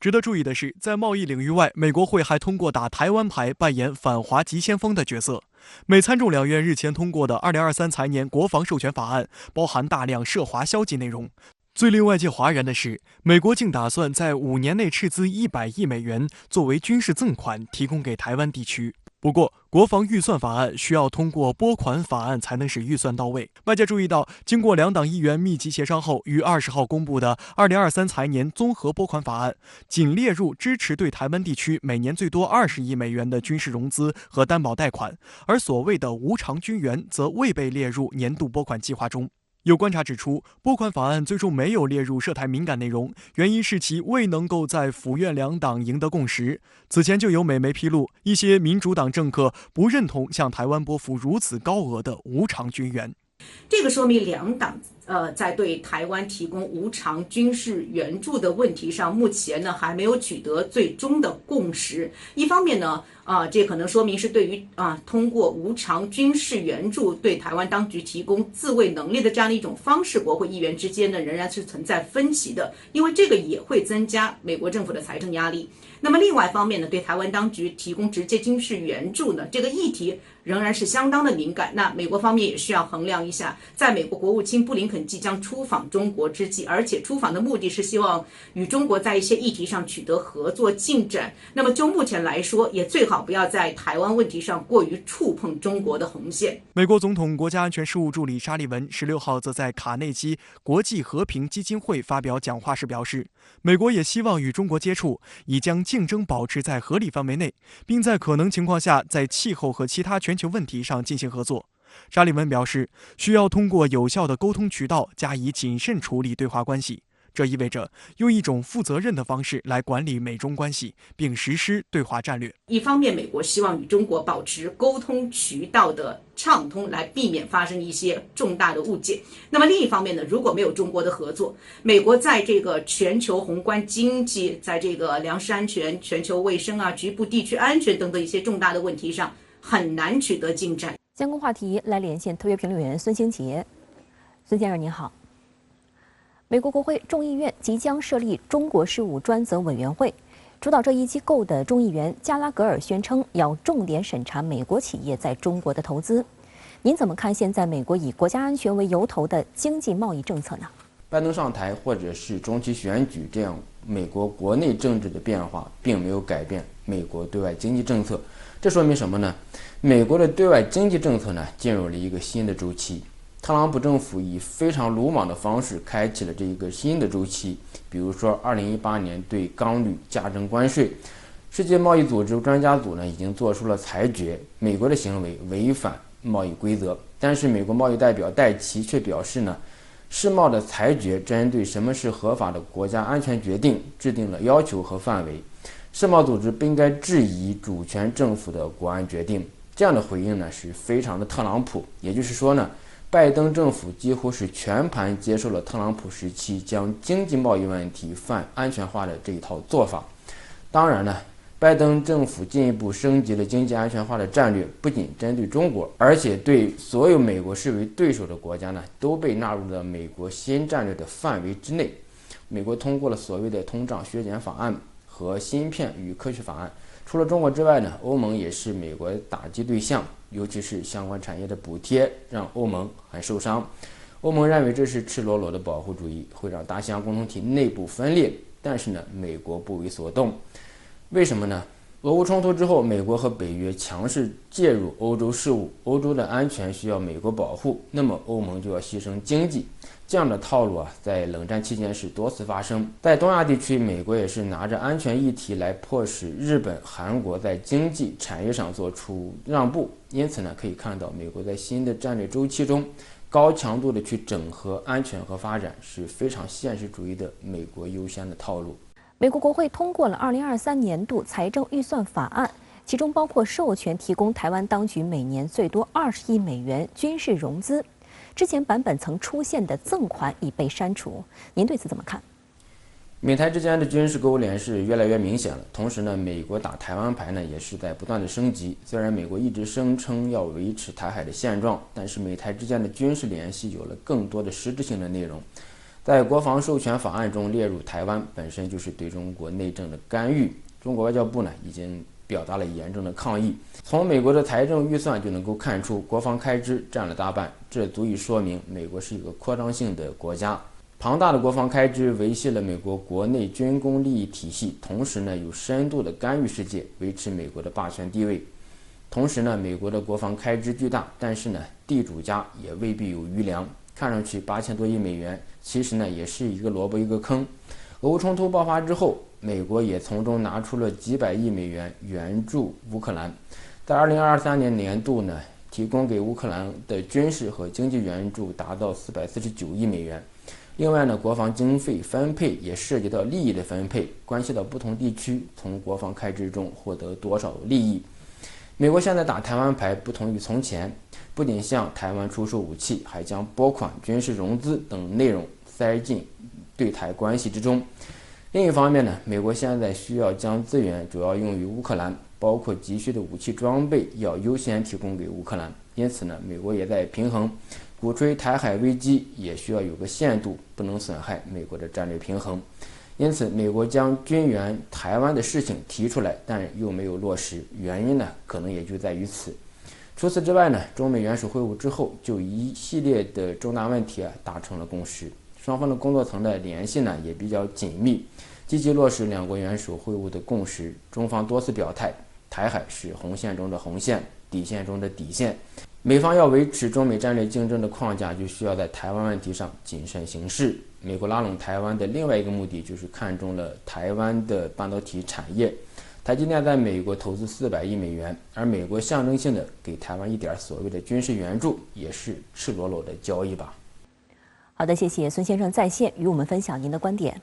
值得注意的是，在贸易领域外，美国会还通过打台湾牌扮演反华急先锋的角色。美参众两院日前通过的2023财年国防授权法案，包含大量涉华消极内容。最令外界哗然的是，美国竟打算在5年内斥资100亿美元作为军事赠款，提供给台湾地区。不过，国防预算法案需要通过拨款法案才能使预算到位。外界注意到，经过两党议员密集协商后，于20号公布的2023财年综合拨款法案，仅列入支持对台湾地区每年最多20亿美元的军事融资和担保贷款，而所谓的无偿军援则未被列入年度拨款计划中。有观察指出，拨款法案最终没有列入涉台敏感内容，原因是其未能够在府院两党赢得共识。此前就有美媒披露，一些民主党政客不认同向台湾拨付如此高额的无偿军援。这个说明两党在对台湾提供无偿军事援助的问题上，目前呢还没有取得最终的共识。一方面呢，这可能说明是对于通过无偿军事援助对台湾当局提供自卫能力的这样的一种方式，国会议员之间呢仍然是存在分歧的，因为这个也会增加美国政府的财政压力。那么另外一方面呢，对台湾当局提供直接军事援助呢，这个议题仍然是相当的敏感。那美国方面也需要衡量一下，在美国国务卿布林肯即将出访中国之际，而且出访的目的是希望与中国在一些议题上取得合作进展。那么就目前来说，也最好不要在台湾问题上过于触碰中国的红线。美国总统国家安全事务助理沙利文16号则在卡内基国际和平基金会发表讲话时表示，美国也希望与中国接触，以将竞争保持在合理范围内，并在可能情况下在气候和其他全球问题上进行合作。沙利文表示，需要通过有效的沟通渠道加以谨慎处理对华关系，这意味着用一种负责任的方式来管理美中关系，并实施对华战略。一方面，美国希望与中国保持沟通渠道的畅通，来避免发生一些重大的误解。那么另一方面呢，如果没有中国的合作，美国在这个全球宏观经济、在这个粮食安全、全球卫生局部地区安全等等一些重大的问题上，很难取得进展。相关话题来连线特约评论员孙兴杰。孙先生您好。美国国会众议院即将设立中国事务专责委员会，主导这一机构的众议员加拉格尔宣称要重点审查美国企业在中国的投资。您怎么看现在美国以国家安全为由头的经济贸易政策呢？拜登上台或者是中期选举这样美国国内政治的变化，并没有改变美国对外经济政策。这说明什么呢？美国的对外经济政策呢进入了一个新的周期。特朗普政府以非常鲁莽的方式开启了这一个新的周期，比如说2018年对钢铝加征关税，世界贸易组织专家组呢已经做出了裁决，美国的行为违反贸易规则。但是美国贸易代表戴奇却表示呢，世贸的裁决针对什么是合法的国家安全决定制定了要求和范围，世贸组织不应该质疑主权政府的国安决定。这样的回应呢是非常的特朗普，也就是说呢，拜登政府几乎是全盘接受了特朗普时期将经济贸易问题泛安全化的这一套做法。当然呢，拜登政府进一步升级了经济安全化的战略，不仅针对中国，而且对所有美国视为对手的国家呢，都被纳入了美国新战略的范围之内。美国通过了所谓的通胀削减法案和芯片与科学法案。除了中国之外呢，欧盟也是美国打击对象，尤其是相关产业的补贴让欧盟很受伤。欧盟认为这是赤裸裸的保护主义，会让大西洋共同体内部分裂。但是呢，美国不为所动。为什么呢？俄乌冲突之后，美国和北约强势介入欧洲事务，欧洲的安全需要美国保护，那么欧盟就要牺牲经济。这样的套路在冷战期间是多次发生。在东亚地区，美国也是拿着安全议题来迫使日本、韩国在经济产业上做出让步。因此呢，可以看到美国在新的战略周期中，高强度的去整合安全和发展，是非常现实主义的美国优先的套路。美国国会通过了2023年度财政预算法案，其中包括授权提供台湾当局每年最多20亿美元军事融资。之前版本曾出现的赠款已被删除，您对此怎么看？美台之间的军事勾连是越来越明显了，同时呢，美国打台湾牌呢也是在不断的升级。虽然美国一直声称要维持台海的现状，但是美台之间的军事联系有了更多的实质性的内容。在国防授权法案中列入台湾，本身就是对中国内政的干预。中国外交部呢已经表达了严正的抗议。从美国的财政预算就能够看出，国防开支占了大半，这足以说明美国是一个扩张性的国家。庞大的国防开支维系了美国国内军工利益体系，同时呢有深度的干预世界，维持美国的霸权地位。同时呢，美国的国防开支巨大，但是呢地主家也未必有余粮。看上去8000多亿美元，其实呢也是一个萝卜一个坑。俄乌冲突爆发之后，美国也从中拿出了几百亿美元援助乌克兰。在2023年年度呢，提供给乌克兰的军事和经济援助达到449亿美元。另外呢，国防经费分配也涉及到利益的分配，关系到不同地区从国防开支中获得多少利益。美国现在打台湾牌不同于从前，不仅向台湾出售武器，还将拨款、军事融资等内容塞进对台关系之中。另一方面呢，美国现在需要将资源主要用于乌克兰，包括急需的武器装备要优先提供给乌克兰。因此呢，美国也在平衡，鼓吹台海危机也需要有个限度，不能损害美国的战略平衡。因此，美国将军援台湾的事情提出来，但又没有落实，原因呢，可能也就在于此。除此之外呢，中美元首会晤之后，就一系列的重大问题达成了共识，双方的工作层的联系呢也比较紧密，积极落实两国元首会晤的共识。中方多次表态，台海是红线中的红线，底线中的底线。美方要维持中美战略竞争的框架，就需要在台湾问题上谨慎行事。美国拉拢台湾的另外一个目的，就是看中了台湾的半导体产业。台积电在美国投资400亿美元，而美国象征性的给台湾一点所谓的军事援助，也是赤裸裸的交易吧。好的，谢谢孙先生在线与我们分享您的观点。